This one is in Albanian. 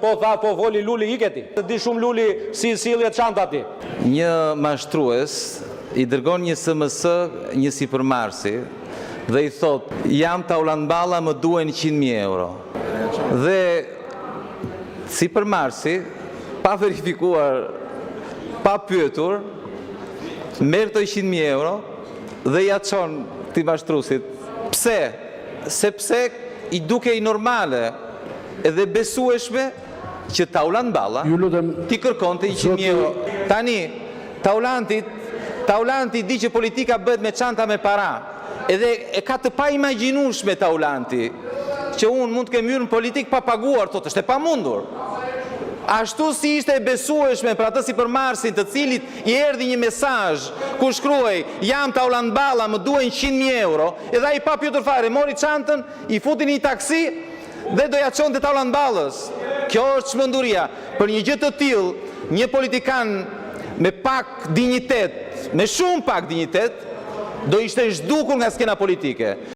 po tha, po voli Luli iketi. Di shumë Luli si sjellje çanta ti. Një mashtrues i dërgon një SMS një sipërmarrësi dhe i thot: jam Taulanballa, më duhen 100.000 euro. Dhe sipërmarrësi, pa verifikuar, pa pyetur, merr të 100.000 euro dhe ja çon këtij mashtruesit. Pse? Sepse i duke i normale edhe besueshme që Taulanballa ti kërkonte 100.000 euro. Tani, Taulanti di që politika bëhet me çanta me para. Edhe e ka të pa imagjinueshme Taulanti që unë mund të kem hyrë në politikë pa paguar, thotë, është e pamundur. Ashtu si ishte e besueshme për atë sipërmarrësin të cilit i erdhi një mesazh ku shkruaj: jam Taulanballa, më duhen 100.000 euro, edhe ai pa pyetur fare mori çantën, i futi në një taksi dhe do ja çonte Taulanballës. Kjo është çmenduria. Për një gjë të tillë, një politikan me pak dinjitet, me shumë pak dinjitet, do ishte zhdukur nga skena politike.